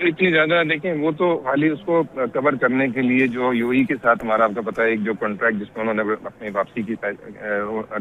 اتنی زیادہ دیکھیں وہ تو خالی اس کو کور کرنے کے لیے جو یو ای کے ساتھ ہمارا آپ کو پتا ہے ایک جو کانٹریکٹ جس میں انہوں نے اپنی واپسی کی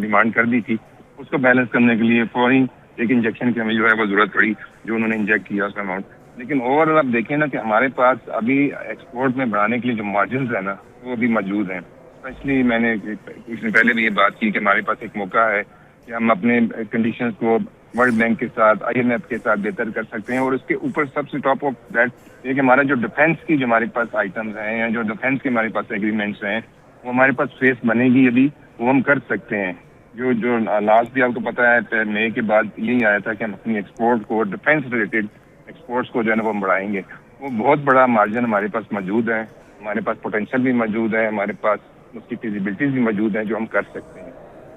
ڈیمانڈ کر دی تھی اس کو بیلنس کرنے کے لیے فوری ایک انجیکشن کی ہمیں جو ہے وہ ضرورت پڑی جو انہوں نے انجیکٹ کیا اس کا اماؤنٹ. لیکن اوور آل آپ دیکھیں نا کہ ہمارے پاس ابھی ایکسپورٹ میں بڑھانے کے لیے جو مارجنز ہیں نا وہ بھی موجود ہیں. اسپیشلی میں نے کچھ دن پہلے بھی یہ بات کی کہ ہمارے پاس ایک موقع ہے کہ ہم اپنے کنڈیشنز کو ورلڈ بینک کے ساتھ آئی ایم ایف کے ساتھ بہتر کر سکتے ہیں. اور اس کے اوپر سب سے ٹاپ آف دیٹ یہ کہ ہمارا جو ڈیفینس کی جو ہمارے پاس آئٹمز ہیں یا جو ڈیفینس کے ہمارے پاس ایگریمنٹس ہیں وہ ہمارے پاس فیس بنے گی ابھی وہ ہم کر سکتے ہیں. جو لاسٹ بھی آپ کو پتا ہے مئی کے بعد یہی آیا تھا کہ ہم اپنی ایکسپورٹ کو ڈیفینس ریلیٹڈ ایکسپورٹس کو جو ہے نا وہ بڑھائیں گے. وہ بہت بڑا مارجن ہمارے پاس موجود ہے, ہمارے پاس پوٹینشیل بھی موجود ہے, ہمارے پاس اس کی فیزیبلٹیز بھی موجود ہیں جو ہم کر سکتے ہیں.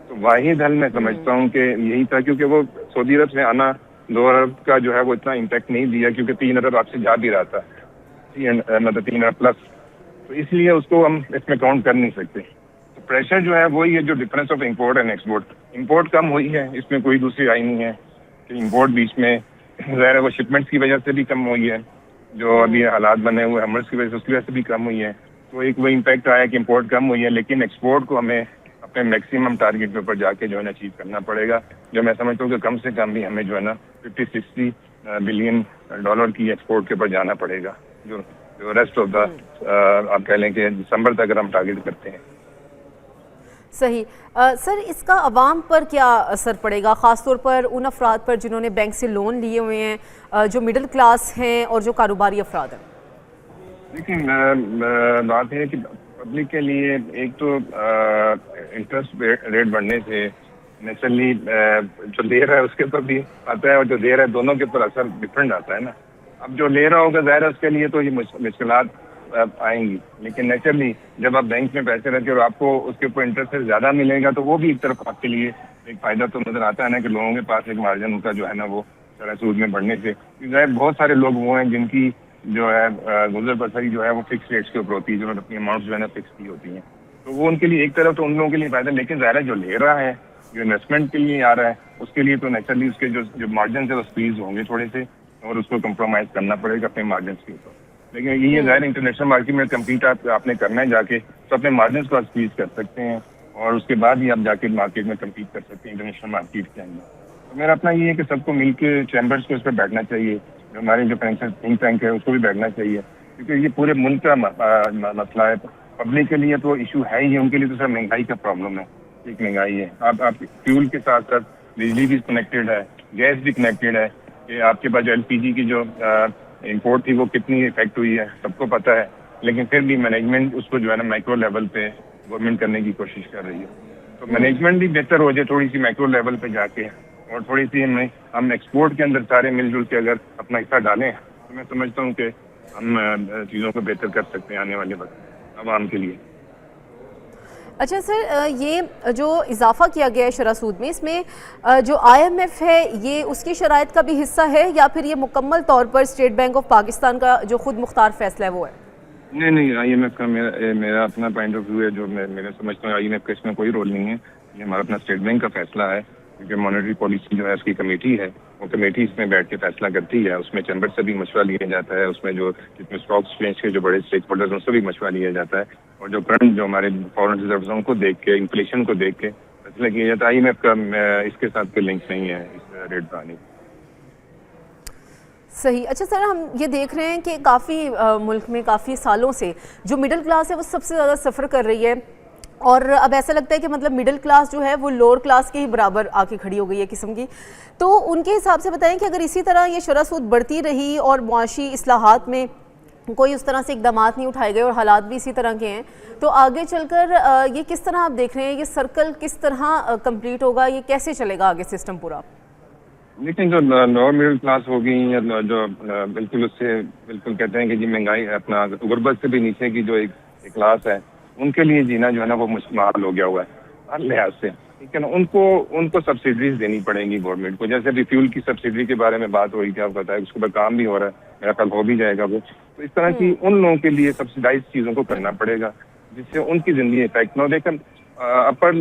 تو واحد حل میں سمجھتا ہوں کہ یہی تھا کیونکہ وہ سعودی عرب سے آنا 2 ارب کا جو ہے وہ اتنا امپیکٹ نہیں دیا کیونکہ 3 ارب آپ سے جا بھی رہا تھا مطلب 3 ارب پلس, تو اس لیے اس کو ہم اس میں کاؤنٹ کر نہیں سکتے. تو پریشر جو ہے وہی ہے جو difference of import and export. Import کم ہوئی ہے, اس میں کوئی دوسری آئی نہیں ہے کہ امپورٹ بیچ میں ظاہر ہے وہ شپمنٹس کی وجہ سے بھی کم ہوئی ہے, جو ابھی حالات بنے ہوئے ہمرس کی وجہ سے اس کی وجہ سے بھی کم ہوئی ہے. تو ایک وہ امپیکٹ آیا کہ امپورٹ کم ہوئی ہے, لیکن ایکسپورٹ کو ہمیں اپنے میکسیمم ٹارگیٹ کے اوپر جا کے جو ہے نا اچیو کرنا پڑے گا. جو میں سمجھتا ہوں کہ کم سے کم بھی ہمیں جو ہے نا 50-60 بلین ڈالر کی ایکسپورٹ کے اوپر جانا پڑے گا, جو ریسٹ آف دا آپ کہہ لیں کہ دسمبر تک اگر ہم ٹارگیٹ کرتے ہیں. صحیح. سر اس کا عوام پر کیا اثر پڑے گا, خاص طور پر ان افراد پر جنہوں نے بینک سے لون لیے ہوئے ہیں, جو مڈل کلاس ہیں اور جو کاروباری افراد ہیں؟ لیکن بات ہے کہ پبلک کے لیے ایک تو انٹرسٹ ریٹ بڑھنے سے نیچرلی جو لے رہا ہے اس کے اوپر بھی آتا ہے اور جو دے رہا ہے دونوں کے اوپر اثر ڈفرینٹ آتا ہے نا. اب جو لے رہا ہوگا ظاہر ہے اس کے لیے تو یہ مشکلات آئیں گی, لیکن نیچرلی جب آپ بینک میں پیسے رکھتے اور آپ کو اس کے اوپر انٹرسٹ زیادہ ملے گا تو وہ بھی ایک طرف آپ کے لیے ایک فائدہ تو نظر آتا ہے نا کہ لوگوں کے پاس ایک مارجن ان کا جو ہے نا وہ سود میں بڑھنے سے. بہت سارے لوگ وہ ہیں جن کی جو ہے گزر بسری جو ہے وہ فکس ریٹس کے اوپر ہوتی ہے, جنہوں نے اپنی اماؤنٹ جو ہے نا فکس کی ہوتی ہیں, تو وہ ان کے لیے ایک طرف تو ان لوگوں کے لیے فائدہ, لیکن ظاہر ہے جو لے رہا ہے جو انویسٹمنٹ کے لیے آ رہا ہے اس کے لیے تو نیچرلی اس کے جو مارجنس ہے وہ اسکویز ہوں گے تھوڑے سے, اور اس کو کمپرومائز کرنا پڑے گا اپنے مارجنس کے اوپر. لیکن یہ ظاہر انٹرنیشنل مارکیٹ میں کمپیٹ آپ نے کرنا ہے جا کے تو اپنے مارجنس کو اسکویز کر سکتے ہیں اور اس کے بعد ہی آپ جا کے مارکیٹ میں کمپیٹ کر سکتے ہیں انٹرنیشنل مارکیٹ کے اندر. تو میرا اپنا یہ ہے کہ سب کو مل کے چیمبرس کو اس پہ بیٹھنا چاہیے, جو ہمارے جو فائنینشیل تھنک ٹینک ہے اس کو بھی بیٹھنا چاہیے, کیونکہ یہ پورے ملک کا مسئلہ ہے. پبلک کے لیے تو ایشو ہے ہی, ان کے لیے تو سر مہنگائی کا پرابلم ہے, ایک مہنگائی ہے. آپ فیول کے ساتھ ساتھ بجلی بھی کنیکٹڈ ہے, گیس بھی کنیکٹڈ ہے, کہ آپ کے پاس جو LPG کی جو امپورٹ تھی وہ کتنی افیکٹ ہوئی ہے سب کو پتہ ہے, لیکن پھر بھی مینجمنٹ اس کو جو ہے نا مائکرو لیول پہ گورنمنٹ کرنے کی کوشش کر رہی ہے. تو مینجمنٹ بھی بہتر ہو جائے تھوڑی سی مائکرو لیول پہ جا کے, اور تھوڑی سی ہم ایکسپورٹ کے اندر سارے مل جل کے اگر اپنا حصہ ڈالیں تو میں سمجھتا ہوں کہ ہم چیزوں کو بہتر کر سکتے ہیں آنے والے وقت عوام کے لیے. اچھا سر, یہ جو اضافہ کیا گیا ہے شرح سود میں, اس میں جو IMF ہے یہ اس کی شرائط کا بھی حصہ ہے یا پھر یہ مکمل طور پر اسٹیٹ بینک آف پاکستان کا جو خود مختار فیصلہ ہے وہ ہے؟ نہیں, IMF کا میرا اپنا پوائنٹ آف ویو ہے, جو میں سمجھتا ہوں IMF کا اس میں کوئی رول نہیں ہے. یہ ہمارا اپنا اسٹیٹ بینک کا فیصلہ ہے, کیونکہ مانیٹری پالیسی جو ہے اس کی کمیٹی ہے, وہ کمیٹی اس میں بیٹھ کے فیصلہ کرتی ہے. اس میں چیمبر سے بھی مشورہ لیا جاتا ہے, اس میں جو جتنے اسٹاک ایکسچینج کے جو بڑے اسٹیک ہولڈرز ہیں ان سے بھی مشورہ لیا جاتا ہے, اور جو کرنٹ جو ہمارے فارن ریزروز ہیں ان کو دیکھ کے انفلیشن کو دیکھ کے فیصلہ کیا جاتا ہے. IMF کا اس کے ساتھ کوئی لنک نہیں ہے اس ریٹ بڑھانے کا. صحیح. اچھا سر, ہم یہ دیکھ رہے ہیں کہ کافی ملک میں کافی سالوں سے جو مڈل کلاس ہے وہ سب سے زیادہ سفر کر رہی ہے, اور اب ایسا لگتا ہے کہ مطلب مڈل کلاس جو ہے وہ لوور کلاس کے ہی برابر آ کے کھڑی ہو گئی ہے قسم کی. تو ان کے حساب سے بتائیں کہ اگر اسی طرح یہ شرح سود بڑھتی رہی اور معاشی اصلاحات میں کوئی اس طرح سے اقدامات نہیں اٹھائے گئے اور حالات بھی اسی طرح کے ہیں, تو آگے چل کر یہ کس طرح آپ دیکھ رہے ہیں, یہ سرکل کس طرح کمپلیٹ ہوگا, یہ کیسے چلے گا آگے سسٹم پورا؟ لیکن جو لوور مڈل کلاس ہوگی یا جو بالکل اس سے بالکل کہتے ہیں کہ جی مہنگائی اپنا غربت سے بھی نیچے کی جو ایک کلاس ہے, ان کے لیے جینا جو ہے نا وہ مشکل ہو گیا ہوا ہے ہر لحاظ سے. ٹھیک ہے نا, ان کو سبسڈیز دینی پڑیں گی گورنمنٹ کو. جیسے ابھی فیول کی سبسڈی کے بارے میں بات ہو رہی تھی, آپ بتائیں اس کے اوپر کام بھی ہو رہا ہے, میرا خیال ہو بھی جائے گا وہ. تو اس طرح کی ان لوگوں کے لیے سبسڈائز چیزوں کو کرنا پڑے گا جس سے ان کی زندگی افیکٹ نہ ہو. لیکن اپر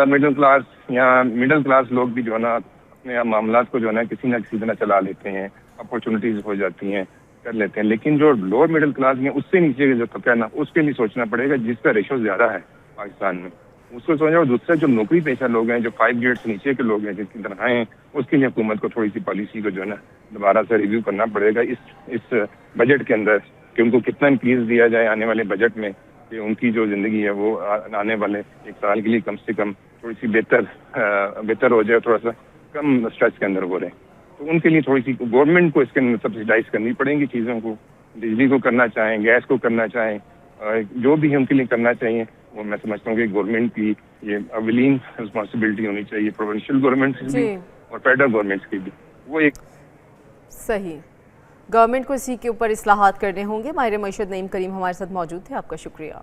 مڈل کلاس یا مڈل کلاس لوگ بھی جو ہے نا اپنے معاملات کو جو ہے نا کسی نہ کسی طرح چلا لیتے ہیں, اپرچونیٹیز ہو جاتی ہیں. کر لیتے ہیں. لیکن جو لوور مڈل کلاس میں اس سے نیچے جو طبقہ ہے نا, اس کے لیے سوچنا پڑے گا, جس کا ریشو زیادہ ہے پاکستان میں, اس کو سوچنا. اور دوسرا جو نوکری پیشہ لوگ ہیں, جو 5 گریڈ سے نیچے کے لوگ ہیں, جس کی تنخواہیں ہیں, اس کے لیے حکومت کو تھوڑی سی پالیسی کو جو ہے نا دوبارہ سے ریویو کرنا پڑے گا اس بجٹ کے اندر, کہ ان کو کتنا انکریز دیا جائے آنے والے بجٹ میں, کہ ان کی جو زندگی ہے وہ آنے والے 1 سال کے لیے کم سے کم تھوڑی سی بہتر ہو جائے, تھوڑا سا کم اسٹریس کے اندر ہو رہے ہیں. تو ان کے لیے تھوڑی سی گورنمنٹ کو اس کے اندر سبسیڈائز کرنی پڑیں گی چیزوں کو, بجلی کو کرنا چاہیں, گیس کو کرنا چاہیں, جو بھی ان کے لیے کرنا چاہیے, وہ میں سمجھتا ہوں کہ گورنمنٹ کی یہ اولین رسپانسبلٹی ہونی چاہیے, پروونشل گورنمنٹ کی بھی اور فیڈرل گورنمنٹ کی بھی. وہ ایک صحیح, گورنمنٹ کو اسی کے اوپر اصلاحات کرنے ہوں گے. ماہر معیشت نعیم کریم ہمارے ساتھ موجود تھے, آپ کا شکریہ.